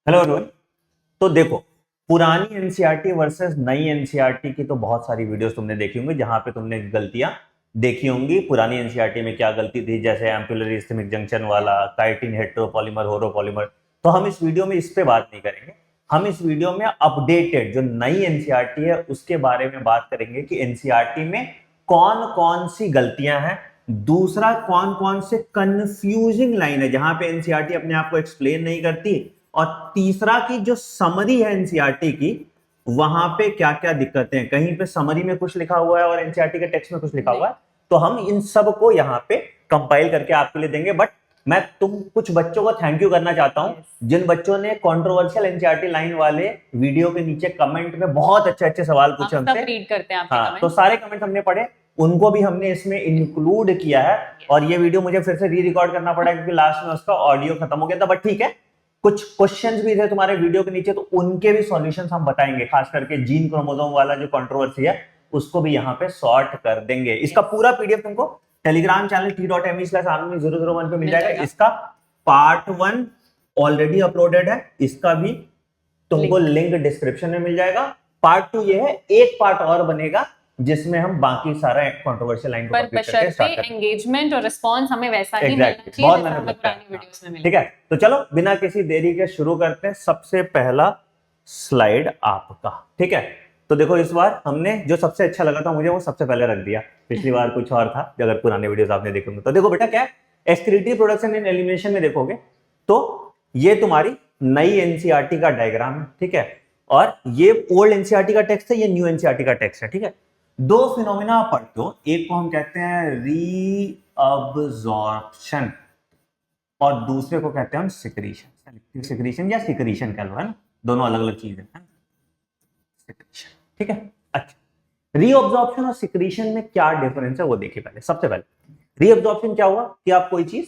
Hello everyone. तो देखो, पुरानी एनसीईआरटी वर्सेस नई एनसीईआरटी की तो बहुत सारी वीडियोस तुमने देखी होंगी जहां पे तुमने गलतियां देखी होंगी। पुरानी एनसीईआरटी में क्या गलती थी, जैसे एम्पुलरी इस्थिमिक जंक्शन वाला, काइटिन हेटेरोपॉलीमर होरोपॉलीमर। तो हम इस वीडियो में इस पे बात नहीं करेंगे। हम इस वीडियो में अपडेटेड जो नई एनसीईआरटी है उसके बारे में बात करेंगे कि एनसीईआरटी में कौन कौन सी गलतियां हैं, दूसरा कौन कौन से कंफ्यूजिंग लाइन है जहां पे एनसीईआरटी अपने आप को एक्सप्लेन नहीं करती, और तीसरा की जो समरी है एनसीईआरटी की, वहां पे क्या क्या दिक्कतें हैं। कहीं पे समरी में कुछ लिखा हुआ है और एनसीईआरटी के टेक्स्ट में कुछ लिखा हुआ है, तो हम इन सब को यहाँ पे कंपाइल करके आपके लिए देंगे। बट मैं कुछ बच्चों को थैंक यू करना चाहता हूं जिन बच्चों ने कंट्रोवर्शियल एनसीईआरटी लाइन वाले वीडियो के नीचे कमेंट में बहुत अच्छे अच्छे सवाल पूछे हम हमसे। सब रीड करते हैं आपके हाँ, कमेंट। तो सारे कमेंट हमने पढ़े, उनको भी हमने इसमें इंक्लूड किया है। और ये वीडियो मुझे फिर से री रिकॉर्ड करना पड़ा क्योंकि लास्ट में उसका ऑडियो खत्म हो गया था, बट ठीक है। कुछ क्वेश्चंस भी थे तुम्हारे वीडियो के नीचे, तो उनके भी सॉल्यूशंस हम बताएंगे। खास करके जीन क्रोमोसोम वाला जो कंट्रोवर्सी है उसको भी यहाँ पे सॉर्ट कर देंगे। इसका पूरा पीडीएफ तुमको टेलीग्राम चैनल t.me/001 पे मिल जाएगा। इसका पार्ट 1 ऑलरेडी अपलोडेड है, इसका भी तुमको लिंक डिस्क्रिप्शन में मिल जाएगा। पार्ट 2 ये है, एक पार्ट और बनेगा जिसमें हम बाकी सारा कंट्रोवर्शियल लाइन को कंप्लीट करके स्टार्ट करेंगे। एंगेजमेंट और रिस्पांस हमें वैसा ही मिलना चाहिए बहुत जैसा मेहनत हमें लगता है। पुरानी वीडियोस में मिला। ठीक है, तो चलो बिना किसी देरी के शुरू करते हैं। सबसे पहला स्लाइड आपका, ठीक है। तो देखो, इस बार हमने जो सबसे अच्छा लगा था मुझे वो सबसे पहले रख दिया। पिछली बार कुछ और था, अगर पुराने वीडियोस आपने देखे होंगे तो। देखो बेटा, क्या एक्सक्रीटरी प्रोडक्शन इन एलिमिनेशन में देखोगे तो ये तुम्हारी नई एनसीईआरटी का डायग्राम है, ठीक है। और ये ओल्ड एनसीईआरटी का टेक्स्ट है, ये न्यू एनसीईआरटी का टेक्स्ट है, ठीक है। दो फिनोमिना आप पढ़ते हो, एक को हम कहते हैं रीअब्जॉर्प्शन और दूसरे को कहते हैं हम सिक्रीशन। सेलेक्टिव सिक्रीशन या सिक्रीशन कह लो, है ना, दोनों अलग अलग चीज है। सिक्रीशन, ठीक है। अच्छा, रीअब्जॉर्प्शन और सिक्रीशन में क्या डिफरेंस है वो देखिए पहले। सबसे पहले रीअब्जॉर्प्शन क्या हुआ कि आप कोई चीज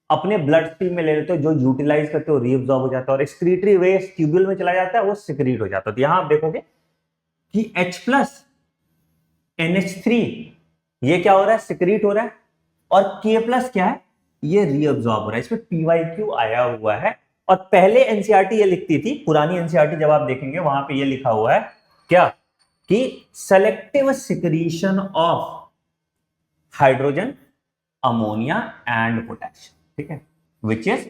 अपने ब्लड स्ट्रीम में ले लेते हो, जो यूटिलाइज करते हो रीअब्सॉर्ब हो जाता है, और एक्सक्रीटरी वेस्ट ट्यूब्यूल में चला जाता है, वो सिक्रीट हो जाता है। तो यहां आप देखोगे कि H+NH3 ये क्या हो रहा है, सिक्रीट हो रहा है, और K+ क्या है, ये रीअब्सॉर्ब हो रहा है। इसमें PYQ आया हुआ है। और पहले एनसीईआरटी ये लिखती थी, पुरानी एनसीईआरटी जब आप देखेंगे वहां पे ये लिखा हुआ है क्या, कि selective secretion of hydrogen, ammonia and potassium, ठीक है, विच इज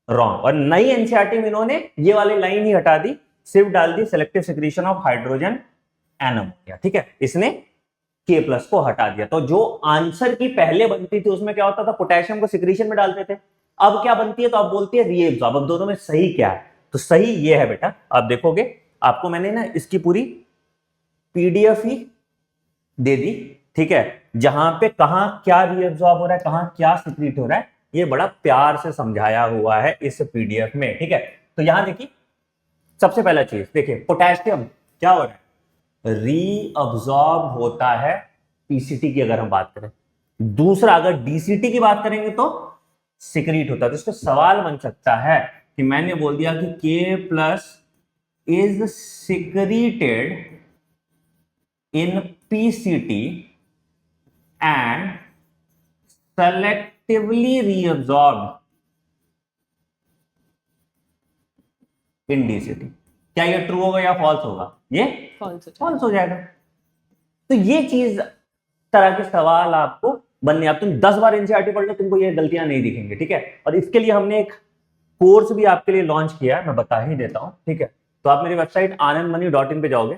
रॉन्ग। और नई एनसीईआरटी में इन्होंने ये वाली लाइन ही हटा दी, सिर्फ डाल दी selective secretion of hydrogen and ammonia, ठीक है। इसने K+ को हटा दिया। तो जो आंसर की पहले बनती थी उसमें क्या होता था, पोटेशियम को सिक्रीशन में डालते थे। अब क्या बनती है, तो आप बोलती है रीअब्सॉर्ब। अब दोनों में सही क्या है, तो सही ये है बेटा। आप देखोगे, आपको मैंने ना इसकी पूरी पीडीएफ ही दे दी, ठीक है, जहां पे कहां क्या रीअब्सॉर्ब हो रहा है, कहां क्या सिक्रीट हो रहा है, ये बड़ा प्यार से समझाया हुआ है इस पीडीएफ में, ठीक है। तो यहां देखिए, सबसे पहला चीज देखिए, पोटेशियम क्या हो रहा है, रीअब्सॉर्ब होता है पीसीटी की अगर हम बात करें। दूसरा, अगर डीसीटी की बात करेंगे तो सिक्रीट होता है। तो इसको सवाल बन सकता है कि मैंने बोल दिया कि K+ is secreted in PCT and selectively reabsorbed in DCT। क्या ये ट्रू होगा या फॉल्स होगा, ये फॉल्स हो जाएगा। तो ये चीज तरह के सवाल आपको बनने, आप तुम 10 बार एनसीईआरटी पढ़ लो, तुमको ये गलतियां नहीं दिखेंगी, ठीक है। और इसके लिए हमने एक कोर्स भी आपके लिए लॉन्च किया है, मैं बता ही देता हूं, ठीक है। तो आप मेरी वेबसाइट anandmoney.in पे जाओगे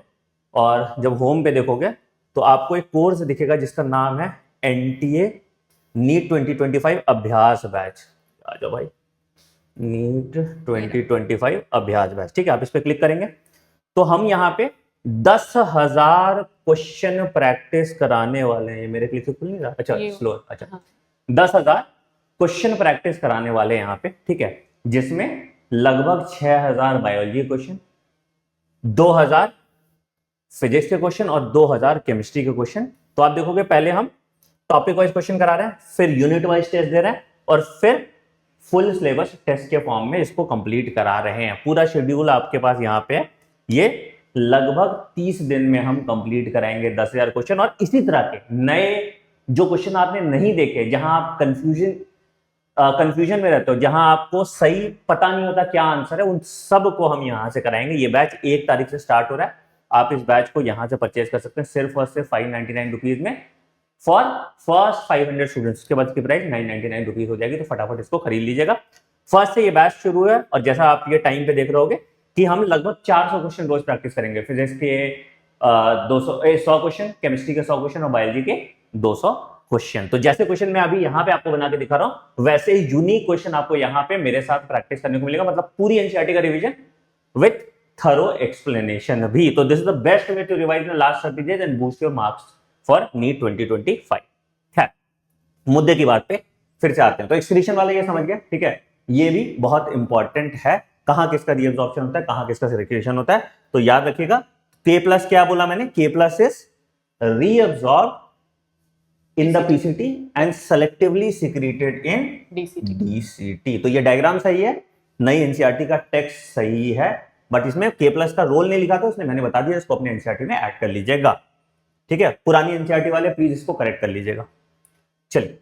और जब होम पे देखोगे तो आपको एक कोर्स दिखेगा जिसका नाम है NTA नीट 2025 अभ्यास बैच। आ जाओ भाई, नीट 2025 अभ्यास बैच, ठीक है। आप इस पे क्लिक करेंगे तो हम यहाँ पे 10,000 क्वेश्चन प्रैक्टिस कराने वाले हैं। मेरे क्लिक से खुल नहीं रहा, अच्छा स्लो, अच्छा हाँ। 10,000 क्वेश्चन प्रैक्टिस कराने वाले हैं यहाँ पे, ठीक है, जिसमें लगभग 6,000 बायोलॉजी क्वेश्चन, 2,000 फिजिक्स के क्वेश्चन और 2,000 केमिस्ट्री के क्वेश्चन। तो आप देखोगे, पहले हम टॉपिक वाइज क्वेश्चन करा रहे हैं, फिर यूनिट वाइज टेस्ट दे रहे हैं, और फिर फुल सिलेबस टेस्ट के फॉर्म में इसको कंप्लीट करा रहे हैं। पूरा शेड्यूल आपके पास यहाँ पे है। ये लगभग 30 दिन में हम कंप्लीट कराएंगे 10,000 क्वेश्चन। और इसी तरह के नए जो क्वेश्चन आपने नहीं देखे, जहां आप कंफ्यूजन कंफ्यूजन में रहते हो, जहां आपको सही पता नहीं होता क्या आंसर है, उन सब को हम यहां से कराएंगे। ये बैच 1 तारीख से स्टार्ट हो रहा है, आप इस बैच को यहां से परचेज कर सकते हैं सिर्फ और सिर्फ 599 रुपीज में फॉर फर्स्ट 500 स्टूडेंट्स। उसके बाद की प्राइस 999 रुपीज हो जाएगी, तो फटाफट इसको खरीद लीजिएगा। फर्स्ट से ये बैच शुरू है, और जैसा आप ये टाइम पे देख रहे होगे कि हम लगभग 400 क्वेश्चन रोज प्रैक्टिस करेंगे। फिजिक्स के 100 क्वेश्चन, केमिस्ट्री के 100 क्वेश्चन और बायोलॉजी के 200 क्वेश्चन। तो जैसे क्वेश्चन मैं अभी यहाँ पे आपको बना के दिखा रहा हूं, वैसे ही यूनिक क्वेश्चन आपको यहाँ पे मेरे साथ प्रैक्टिस करने को मिलेगा, मतलब पूरी एनसीईआरटी का रिवीजन विथ थरो एक्सप्लेनेशन भी। तो this is the best way to revise in last 30 days and boost your marks for NEET 2025 है। मुद्दे की बात पे फिर से आते हैं। तो एक्सक्रीशन वाला ये समझ गए, ठीक है, ये भी बहुत इंपॉर्टेंट है, कहां किसका रीअब्जॉर्प्शन होता है, कहां किसका सिक्रीशन होता है। तो याद रखिएगा, K+ क्या बोला मैंने, K+ is reabsorb in the PCT and selectively secreted in DCT। तो ये डायग्राम सही है, नई एनसीईआरटी का टेक्स्ट सही है, बट इसमें K+ का रोल नहीं लिखा था उसने, मैंने बता दिया, इसको अपने एनसीईआरटी में ऐड कर लीजिएगा, ठीक है। पुरानी एनसीईआरटी वाले प्लीज इसको करेक्ट कर लीजिएगा। चलिए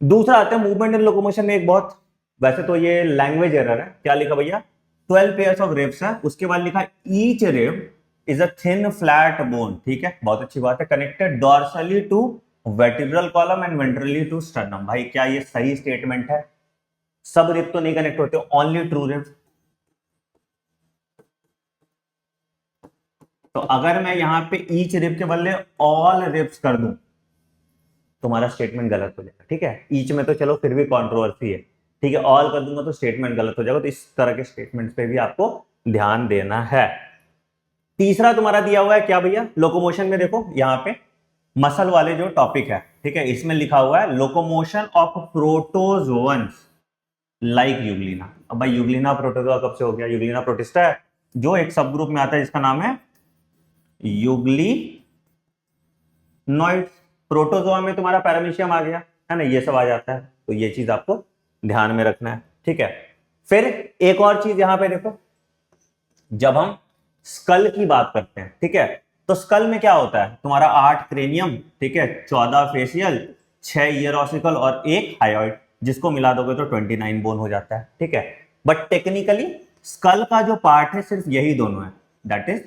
दूसरा आते हैं मूवमेंट एंड लोकोमोशन में। एक बहुत, वैसे तो ये लैंग्वेज एरर है, क्या लिखा भैया, 12 पेयर्स ऑफ रिब्स है, उसके बाद लिखा each rib is a thin flat bone, ठीक है, बहुत अच्छी बात है, connected dorsally to vertebral column and ventrally to sternum. भाई क्या ये सही स्टेटमेंट है? सब रिब तो नहीं कनेक्ट होते, ओनली ट्रू रिब। तो अगर मैं यहां पे ईच रिब के बदले ऑल रिब्स कर दूं, तुम्हारा स्टेटमेंट गलत हो जाएगा, ठीक है। ईच में तो चलो फिर भी कंट्रोवर्सी है, ठीक है, ऑल कर दूंगा तो स्टेटमेंट गलत हो जाएगा। तो इस तरह के स्टेटमेंट्स पे भी आपको ध्यान देना है। तीसरा तुम्हारा दिया हुआ है क्या भैया, लोकोमोशन में देखो यहाँ पे मसल वाले जो टॉपिक है, ठीक है, इसमें लिखा हुआ है locomotion of protozoans like Euglena. अब भाई यूग्लिना प्रोटोजोआ कब से हो गया, यूग्लिना प्रोटिस्टा है, जो एक सब ग्रुप में आता है जिसका नाम है यूग्लिनोइड्स। प्रोटोजोआ में तुम्हारा पैरामीशियम आ गया है ना, ये सब आ जाता है, तो ये चीज आपको ध्यान में रखना है, ठीक है। फिर एक और चीज यहां पे देखो, जब हम स्कल की बात करते हैं, ठीक है, तो स्कल में क्या होता है, तुम्हारा 8 क्रेनियम, ठीक है, 14 फेशियल, 6 ईयर ऑसिकल और 1 हायोइड, जिसको मिला दोगे तो 29 बोन हो जाता है, ठीक है। बट टेक्निकली स्कल का जो पार्ट है सिर्फ यही दोनों है, दैट इज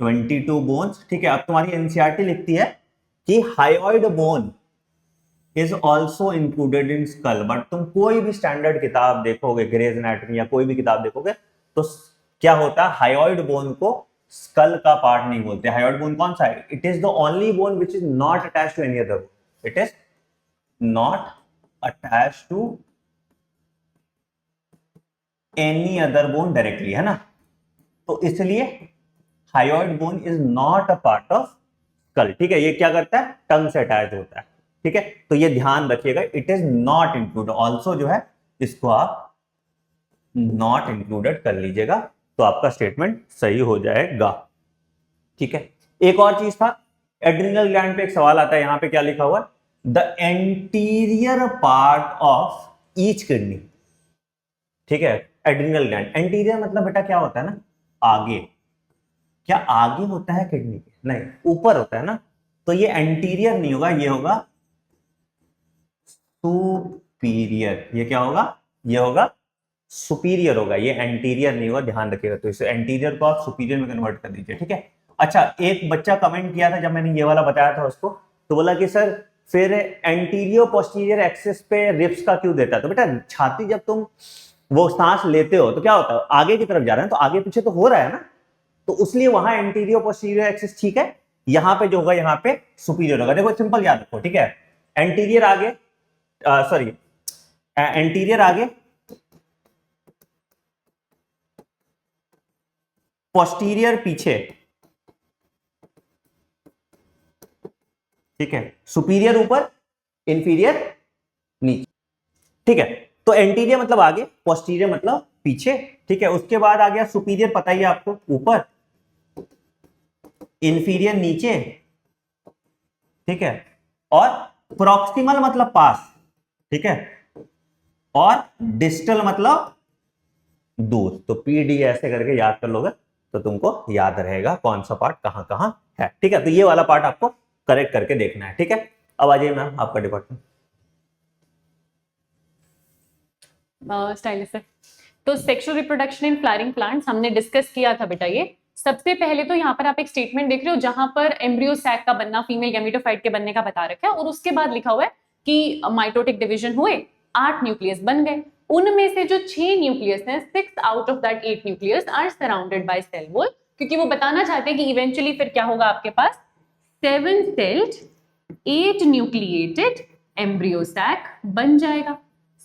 22 बोन्स, ठीक है। अब तुम्हारी एनसीईआरटी लिखती है कि hyoid bone is also included in school, but तुम कोई भी स्टैंडर्ड किताब देखोगे, ग्रेज एनाटॉमी या कोई भी किताब देखोगे, तो क्या होता है, हायोइड बोन को स्कल का पार्ट नहीं बोलते। हायोइड बोन कौन सा है, it is the only bone which is not attached to any other bone, it is not attached to any other bone directly, है ना। तो इसलिए hyoid bone is not a part of skull, ठीक है। ये क्या करता है, टंग से अटैच होता है, ठीक है। तो ये ध्यान रखिएगा, it is not included, also जो है इसको आप नॉट इंक्लूडेड कर लीजिएगा, तो आपका स्टेटमेंट सही हो जाएगा, ठीक है। एक और चीज था, एड्रिनल ग्लैंड पे एक सवाल आता है, यहां पे क्या लिखा हुआ, the anterior part of each kidney, ठीक है। एड्रिनल ग्लैंड, एंटीरियर मतलब बेटा क्या होता है ना, आगे। क्या आगे होता है किडनी के? नहीं, ऊपर होता है ना। तो ये एंटीरियर नहीं होगा, ये होगा सुपीरियर। ये क्या होगा, ये होगा सुपीरियर होगा, ये एंटीरियर नहीं होगा, ध्यान रखिएगा। तो इसे एंटीरियर को आप सुपीरियर में कन्वर्ट कर दीजिए, ठीक है। अच्छा, एक बच्चा कमेंट किया था जब मैंने ये वाला बताया था उसको, तो बोला कि सर फिर एंटीरियर पोस्टीरियर एक्सिस पे रिब्स का क्यों देता है? तो बेटा छाती जब तुम वो सांस लेते हो तो क्या होता है, आगे की तरफ जा रहे हैं, तो आगे पीछे तो हो रहा है ना, तो इसलिए वहां एंटीरियर पोस्टीरियर एक्सिस ठीक है, यहां पे जो होगा यहां पे सुपीरियर होगा। देखो सिंपल याद रखो, ठीक है। एंटीरियर आगे, सॉरी एंटीरियर आगे, पोस्टीरियर पीछे, ठीक है। सुपीरियर ऊपर, इंफीरियर नीचे, ठीक है। तो एंटीरियर मतलब आगे, पोस्टीरियर मतलब पीछे, ठीक है। उसके बाद आ गया सुपीरियर, पता ही है आपको, ऊपर, इंफीरियर नीचे, ठीक है, और प्रॉक्सिमल मतलब पास, ठीक है, और डिस्टल मतलब दूर। तो पीडी ऐसे करके याद कर लोगे तो तुमको याद रहेगा कौन सा पार्ट कहां कहां है, ठीक है। तो ये वाला पार्ट आपको करेक्ट करके देखना है, ठीक है। अब आ जाइए मैम आपका डिपार्टमेंट। स्टाइलिश है। तो sexual reproduction in flowering plants हमने डिस्कस किया था बेटा। ये सबसे पहले तो यहाँ पर आप एक स्टेटमेंट देख रहे हो जहां पर एम्ब्रियो सैक का बनना, फीमेल गैमेटोफाइट के बनने का बता रखा है, और उसके बाद लिखा हुआ है कि माइटोटिक डिवीजन हुए, 8 न्यूक्लियस बन गए। उनमें से जो 6 न्यूक्लियस हैं, 6 out of that 8 nucleus are surrounded by cell wall, क्योंकि वो बताना चाहते हैं कि इवेंचुअली फिर क्या होगा आपके पास 7 सेल्ड 8 न्यूक्लिएटेड एम्ब्रियो सैक बन जाएगा।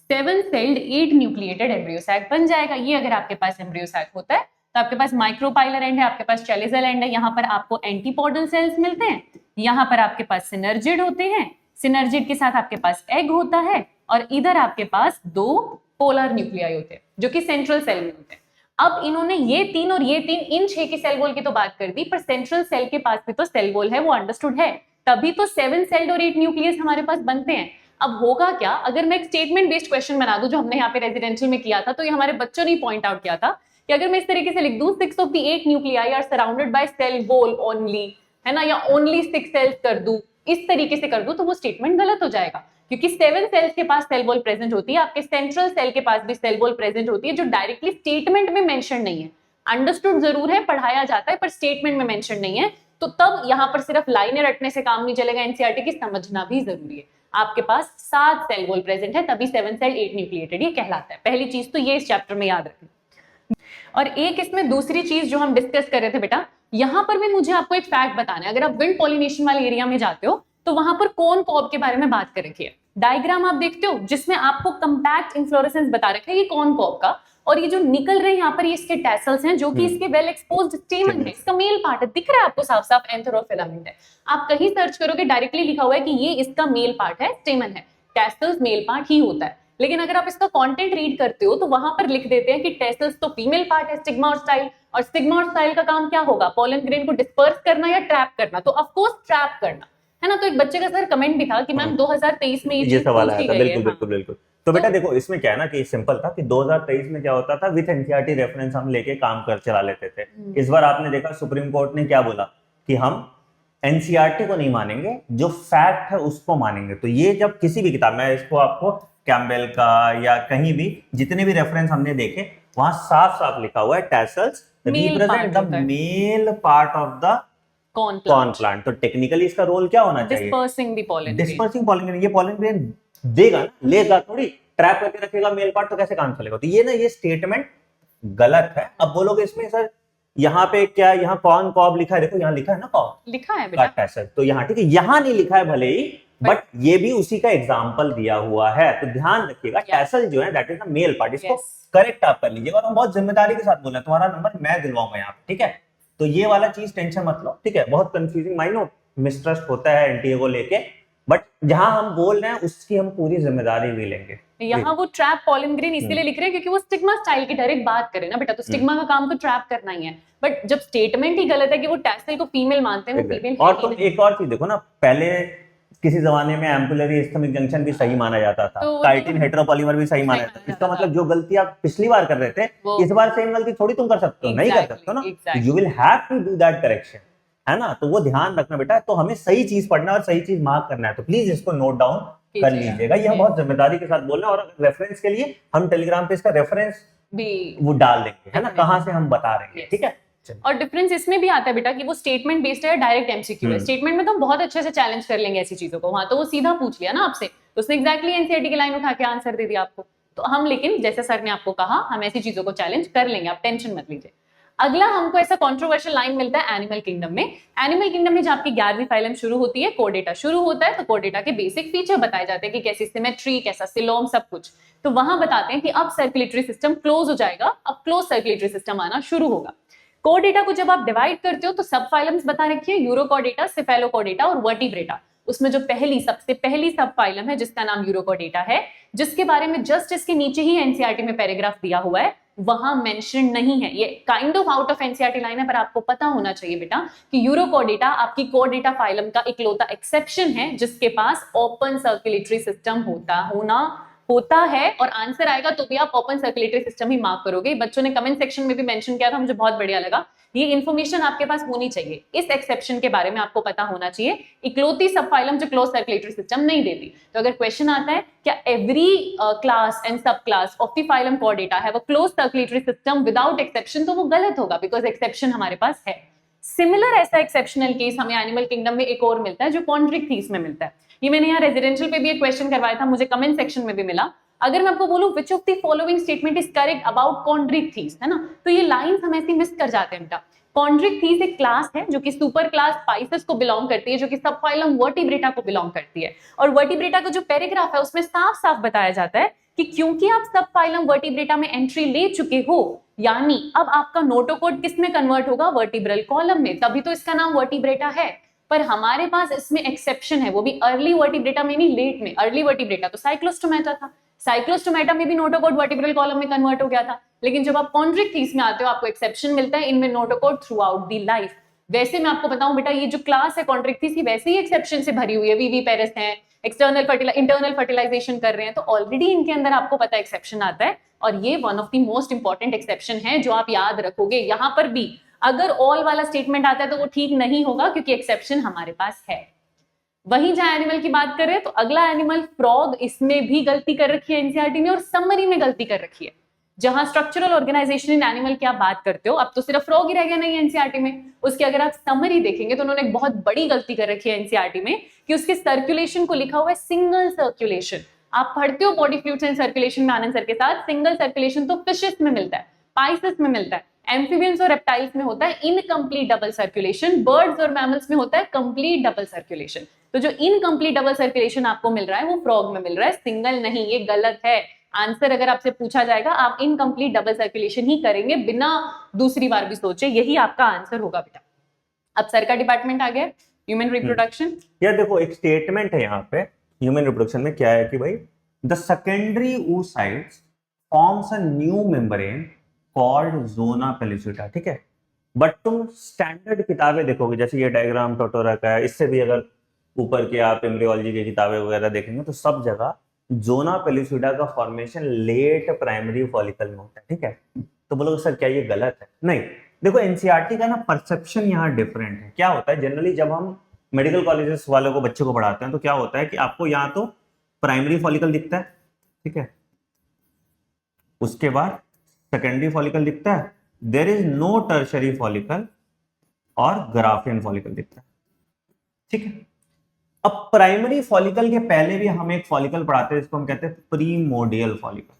7 सेल्ड 8 न्यूक्लिएटेड एम्ब्रियो सैक बन जाएगा। ये अगर आपके पास एम्ब्रियो सैक होता है तो आपके पास माइक्रोपाइलर एंड है, आपके पास चैलिजल एंड है, यहाँ पर आपको एंटीपोडल सेल्स मिलते हैं, यहाँ पर आपके पास सिनर्जिड होते हैं, सिनर्जिड के साथ आपके पास एग होता है, और इधर आपके पास 2 पोलर न्यूक्लियाई होते हैं जो कि सेंट्रल सेल में होते हैं। अब इन्होंने ये 3 और ये 3 इन 6 की सेल वॉल की तो बात कर दी, पर सेंट्रल सेल के पास भी तो सेल वॉल है, वो अंडरस्टूड है, तभी तो 7 सेल्ड और 8 न्यूक्लियस हमारे पास बनते हैं। अब होगा क्या अगर मैं एक स्टेटमेंट बेस्ड क्वेश्चन बना दूं, जो हमने यहाँ पे रेजिडेंशियल में किया था, तो ये हमारे बच्चों ने पॉइंट आउट किया था कि अगर मैं इस तरीके से लिख दूं 6 of the 8 nuclei are surrounded by cell wall only, है ना, या ओनली 6 सेल्स कर दूं, इस तरीके से कर दूं, तो वो स्टेटमेंट गलत हो जाएगा, क्योंकि 7 सेल्स के पास सेल वॉल प्रेजेंट होती है, आपके सेंट्रल सेल के पास भी सेल वॉल प्रेजेंट होती है, जो डायरेक्टली स्टेटमेंट में मेंशन नहीं है। अंडरस्टूड जरूर है, पढ़ाया जाता है, पर स्टेटमेंट में मेंशन नहीं है, तो तब यहां पर सिर्फ लाइनें रटने से काम नहीं चलेगा, एनसीईआरटी की समझना भी जरूरी है। आपके पास 7 सेल वॉल प्रेजेंट है, तभी 7 सेल 8 न्यूक्लिएटेड ये कहलाता है। पहली चीज तो ये इस चैप्टर में याद रखें। और एक इसमें दूसरी चीज जो हम डिस्कस कर रहे थे बेटा, यहां पर भी मुझे आपको एक फैक्ट बताना है। अगर आप विंड पॉलिनेशन वाले एरिया में जाते हो तो वहां पर कौन कॉब के बारे में बात कर रखी है। डायग्राम आप देखते हो जिसमें आपको कंपैक्ट इन्फ्लोरेसेंस बता रखा है ये कौन कॉब का, और ये जो निकल रहे हैं यहाँ पर ये इसके टैसल्स हैं, जो कि इसके वेल एक्सपोज्ड स्टेमन है, इसका मेल पार्ट है, दिख रहा है आपको साफ साफ, एंथेरोफिलामेंट है। आप कहीं सर्च करोगे डायरेक्टली लिखा हुआ है कि ये इसका मेल पार्ट है, स्टेमन है, टैसल्स मेल पार्ट ही होता है। लेकिन अगर आप इसका कंटेंट रीड करते हो तो वहां पर लिख देते हैं कि टेसल्स तो फीमेल पार्ट है, स्टिग्मा और स्टाइल, और स्टिग्मा और स्टाइल का काम क्या होगा, पोलन ग्रेन को डिस्पर्स करना या ट्रैप करना, तो ऑफ कोर्स ट्रैप करना, है ना। तो एक बच्चे का सर कमेंट भी था कि मैम 2023 में ये सवाल आया था, बिल्कुल बिल्कुल हाँ। बिल्कुल। तो बेटा देखो इसमें क्या है ना कि सिंपल था कि 2023 में क्या होता था, विथ एनसीईआरटी रेफरेंस हम लेके काम कर चला लेते थे। इस बार आपने देखा सुप्रीम कोर्ट ने क्या बोला कि हम एनसीईआरटी को नहीं मानेंगे, जो फैक्ट है उसको मानेंगे। तो ये जब किसी भी किताब में, इसको आपको कैम्बेल का या कहीं भी जितने भी रेफरेंस हमने देखे वहां साफ साफ लिखा हुआ है tassels represent the male part of the corn plant. तो टेक्निकली इसका रोल क्या होना चाहिए, dispersing the pollen, dispersing pollen grain. ये पोलन ग्रेन देगा ना, लेगा थोड़ी, ट्रैप करके रखेगा मेल पार्ट, तो कैसे काम चलेगा। तो ये ना ये स्टेटमेंट गलत है। अब बोलोगे इसमें सर यहाँ पे क्या, यहाँ कॉर्न कॉब लिखा है, देखो यहाँ लिखा है ना कॉब लिखा है बेटा टैसल, तो यहाँ ठीक है, यहाँ नहीं लिखा है भले ही, बट ये भी उसी का एग्जाम्पल दिया हुआ है। तो ध्यान रखिएगा टैसल जो है that is the male part, इसको करेक्ट आप कर लीजिएगा। और हम बहुत जिम्मेदारी के साथ बोल रहे हैं, तुम्हारा नंबर मैं दिलवाऊंगा यहाँ पे, ठीक है। तो ये वाला चीज टेंशन मत लो, ठीक है। बहुत कंफ्यूजिंग माइंड नो मिसट्रस्ट होता है एनटीए को लेके, बट जहां हम बोल रहे हैं उसकी हम पूरी जिम्मेदारी भी लेंगे। यहाँ वो ट्रैप पोलन ग्रेन इसीलिए लिख रहे हैं क्योंकि वो स्टिग्मा स्टाइल की डायरेक्ट बात करें ना बेटा, तो स्टिग्मा का काम तो ट्रैप करना ही है। बट जब स्टेटमेंट ही गलत है कि वो टैसल को फीमेल मानते हैं, वो फीमेल। और तुम एक और चीज देखो ना, पहले किसी जमाने में एम्पुलरी इस्थमिक जंक्शन भी सही माना जाता था, तो काइटिन हेटेरोपॉलीमर भी सही माना जाता था। इसका मतलब जो गलती आप पिछली बार कर रहे थे, इस बार सेम गलती थोड़ी तुम कर सकते हो, नहीं कर सकते हो ना। You will have to do that correction, है ना। तो वो ध्यान रखना बेटा। तो हमें सही चीज पढ़ना और सही चीज मार्क करना है, तो प्लीज इसको नोट डाउन कर लीजिएगा। ये हम बहुत जिम्मेदारी के साथ बोल रहे हैं, और रेफरेंस के लिए हम टेलीग्राम पे इसका रेफरेंस भी वो डाल देंगे, है ना, कहां से हम बता रहे हैं, ठीक है। और डिफरेंस इसमें भी आता है बेटा कि वो स्टेटमेंट बेस्ड है, डायरेक्ट एमसीक्यू है। स्टेटमेंट में तो हम बहुत अच्छे से चैलेंज कर लेंगे ऐसी चीजों को, वहां तो वो सीधा पूछ लिया ना आपसे, तो उसने एग्जैक्टली एनसीईआरटी की लाइन उठा के आंसर दे दिया आपको। तो हम, लेकिन जैसे सर ने आपको कहा, हम ऐसी चीजों को चैलेंज कर लेंगे, आप टेंशन मत लीजिए। अगला हमको ऐसा कंट्रोवर्शियल लाइन मिलता है एनिमल किंगडम में। एनिमल किंगडम में जब आपकी 11वीं फाइलम शुरू होती है, कोडेटा शुरू होता है, तो कोडेटा के बेसिक फीचर बताए जाते हैं कि कैसी सिमेट्री, कैसा सिलोम, सब कुछ। तो वहां बताते हैं कि अब सर्कुलेटरी सिस्टम क्लोज हो जाएगा, अब क्लोज सर्कुलेटरी सिस्टम आना शुरू होगा। कोडेटा को जब आप डिवाइड करते हो तो सब फाइलम्स बता रखी है, यूरोकोडेटा, सेफेलोकोडेटा और वर्टिब्रेटा। उसमें जो सबसे पहली सब फाइलम है जिसका नाम यूरोकोडेटा है, जिसके बारे में जस्ट इसके नीचे ही एनसीईआरटी में पैराग्राफ दिया हुआ है, वहां मेंशन नहीं है। ये kind of out of NCERT line है, पर आपको पता होना चाहिए बेटा कि यूरोकोडेटा आपकी कोडेटा फाइलम का इकलौता एक्सेप्शन है जिसके पास ओपन सर्कुलेटरी सिस्टम होना होता है और आंसर आएगा तो भी आप ओपन सर्कुलेटरी सिस्टम ही मार्क करोगे। बच्चों ने कमेंट सेक्शन में भी मेंशन किया था, मुझे बहुत बढ़िया लगा। ये इन्फॉर्मेशन आपके पास होनी चाहिए, इस एक्सेप्शन के बारे में आपको पता होना चाहिए। इकलौती सब फाइलम जो क्लोज सर्कुलेटरी सिस्टम नहीं देती। तो अगर क्वेश्चन आता है क्या every class and subclass of the phylum Chordata have a close circulatory system without exception, तो वो गलत होगा, बिकॉज एक्सेप्शन हमारे पास है। सिमिलर ऐसा एक्सेप्शनल केस हमें एनिमल किंगडम में एक और मिलता है जो कॉन्ड्रिक्थीस में मिलता है। ये मैंने यहाँ रेजिडेंशियल पे भी एक क्वेश्चन करवाया था, मुझे कमेंट सेक्शन में भी मिला। अगर मैं आपको बोलूं which of the following statement is correct about Chondrichthyes, है ना, तो ये लाइंस हम ऐसे मिस कर जाते हैं बेटा। कॉन्ड्रिक्थीस एक क्लास है जो कि सुपर क्लास पाइसेस को बिलोंग करती है, जो कि सब फाइलम वर्टिब्रेटा को बिलोंग करती है। और वर्टिब्रेटा का जो पैराग्राफ है उसमें साफ साफ बताया जाता है कि क्योंकि आप सब फाइलम वर्टिब्रेटा में एंट्री ले चुके हो, यानी अब आपका नोटोकोड किस में कन्वर्ट होगा, वर्टिब्रल कॉलम में, तभी तो इसका नाम वर्टिब्रेटा है। पर हमारे पास इसमें एक्सेप्शन है, वो भी अर्ली वर्टिब्रेटा में नहीं, लेट में। अर्ली वर्टिब्रेटा तो साइक्लोस्टोमेटा था, साइक्लोस्टोमेटा में भी नोटोकोड वर्टिब्रल कॉलम में कन्वर्ट हो गया था। लेकिन जब आप कॉन्ड्रिक्थीस में आते हो आपको एक्सेप्शन मिलता है, इनमें notochord through out the life. वैसे मैं आपको बताऊं बेटा, ये जो क्लास है कॉन्ड्रिक्थीस की वैसे ही एक्सेप्शन से भरी हुई है। वीवी पेरिस है, इंटरनल फर्टिलाइजेशन कर रहे हैं, तो ऑलरेडी इनके अंदर आपको पता एक्सेप्शन आता है। और ये one of the most important exception है जो आप याद रखोगे। यहां पर भी अगर ऑल वाला स्टेटमेंट आता है तो वो ठीक नहीं होगा, क्योंकि एक्सेप्शन हमारे पास है। वहीं जहां एनिमल की बात करें तो अगला एनिमल फ्रॉग, इसमें भी गलती कर रखी है एनसीईआरटी ने और समरी में गलती कर रखी है। जहां स्ट्रक्चरल ऑर्गेनाइजेशन इन एनिमल की आप बात करते हो, अब तो सिर्फ फ्रॉग ही रह गया नहीं एनसीईआरटी में, उसकी अगर आप समरी देखेंगे तो उन्होंने एक बहुत बड़ी गलती कर रखी है एनसीईआरटी में कि उसके सर्कुलेशन को लिखा हुआ है सिंगल सर्कुलेशन। आप पढ़ते हो बॉडी फ्लूइड्स एंड सर्कुलेशन में आनंद सर के साथ, सिंगल सर्कुलेशन तो फिशेस में मिलता है, पाइसेस में मिलता है, एम्फीबियंस और रेप्टाइल्स में होता है इनकम्प्लीट डबल सर्कुलेशन, बर्ड्स और मैमल्स में होता है कंप्लीट डबल सर्कुलेशन। तो जो इनकम्प्लीट डबल सर्कुलेशन आपको मिल रहा है वो फ्रॉग में मिल रहा है, सिंगल नहीं। ये गलत है। आंसर अगर आपसे पूछा जाएगा आप इनकम्प्लीट डबल सर्कुलेशन ही करेंगे बिना दूसरी बार भी सोचे, यही आपका आंसर होगा बेटा। अब सर का डिपार्टमेंट आ गया, ह्यूमन रिप्रोडक्शन। यार देखो एक स्टेटमेंट है यहाँ पे ह्यूमन रिप्रोडक्शन में, क्या है कि भाई the secondary oocytes forms a new membrane called zona pellucida, ठीक है। बट तुम स्टैंडर्ड किताबें देखोगे, जैसे ये डायग्राम टोटोरा का है, इससे भी अगर ऊपर के आप एम्ब्रियोलॉजी की किताबें वगैरह देखेंगे तो सब जगह जोना पेलिसिटा का फॉर्मेशन लेट प्राइमरी फॉलिकल में होता है, ठीक है। तो बोलोगे सर क्या ये गलत है? नहीं, देखो एनसीईआरटी का ना परसेप्शन यहाँ डिफरेंट है। क्या होता है जनरली जब हम मेडिकल कॉलेजेस वालों को बच्चों को पढ़ाते हैं तो क्या होता है कि आपको यहाँ तो प्राइमरी फॉलिकल दिखता है, ठीक है, उसके बाद सेकेंडरी फॉलिकल दिखता है, there is no tertiary follicle और ग्राफियन फॉलिकल दिखता है, ठीक है। अब प्राइमरी फॉलिकल के पहले भी हम एक फॉलिकल पढ़ाते हैं जिसको हम कहते हैं प्रीमोडियल फॉलिकल,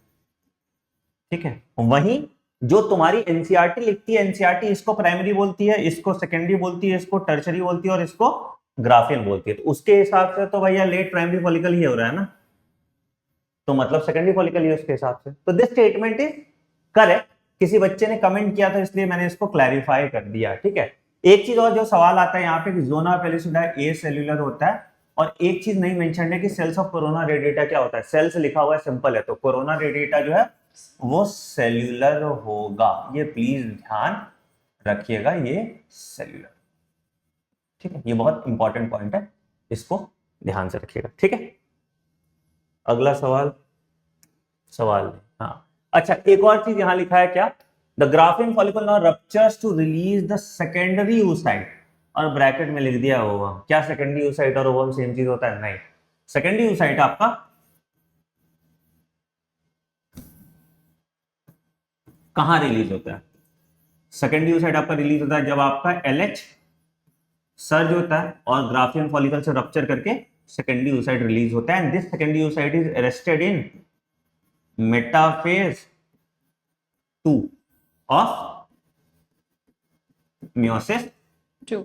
ठीक है। वहीं जो तुम्हारी एनसीईआरटी लिखती है, एनसीईआरटी इसको प्राइमरी बोलती है, इसको सेकेंडरी बोलती है, इसको टर्शरी बोलती है और इसको ग्राफियन बोलती है। तो उसके हिसाब से तो भैया लेट प्राइमरी फॉलिकल ही हो रहा है ना, तो मतलब सेकेंडरी फॉलिकल ही उसके हिसाब से। तो दिस स्टेटमेंट इज करेक्ट। किसी बच्चे ने कमेंट किया था इसलिए मैंने इसको क्लैरिफाई कर दिया, ठीक है। एक चीज और जो सवाल आता है यहाँ पे कि जोना पेलिसिटा ए सेल्यूलर होता है, और एक चीज नहीं मेंशन है कि सेल्स ऑफ कोरोना रेडिएटा क्या होता है। सेल्स लिखा हुआ है, सिंपल है, तो कोरोना रेडिएटा जो है वो सेल्यूलर होगा, ये प्लीज ध्यान रखिएगा, ये सेल्यूलर, ठीक है। ये बहुत इंपॉर्टेंट पॉइंट है, इसको ध्यान से रखिएगा, ठीक है। अगला सवाल हाँ, अच्छा एक और चीज यहां लिखा है क्या, the Graafian follicle now ruptures to release the secondary oocyte, और ब्रैकेट में लिख दिया ओवम। क्या सेकेंडरी oocyte और ओवम सेम चीज होता है? नहीं, सेकेंडरी oocyte आपका कहां रिलीज होता है? सेकेंडरी oocyte आपका रिलीज होता है जब आपका LH सर्ज होता है और ग्राफियन फॉलिकल से रप्चर करके सेकेंडरी oocyte रिलीज होता है, and this secondary oocyte is arrested in metaphase 2 of meiosis 2।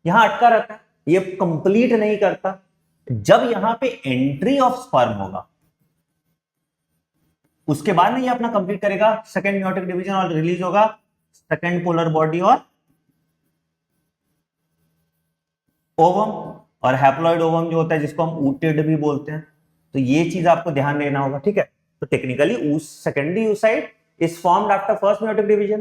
यहां अटका रहता है, ये कंप्लीट नहीं करता। जब यहां पे एंट्री ऑफ स्पर्म होगा उसके बाद नहीं ये अपना कंप्लीट करेगा, सेकेंड मियोटिक डिवीजन और रिलीज होगा सेकेंड पोलर बॉडी और ओवम, और हैप्लॉइड ओवम जो होता है जिसको हम ऊटेड भी बोलते हैं। तो ये चीज आपको ध्यान देना होगा, ठीक है। तो technically secondary oocyte is formed after first meiotic division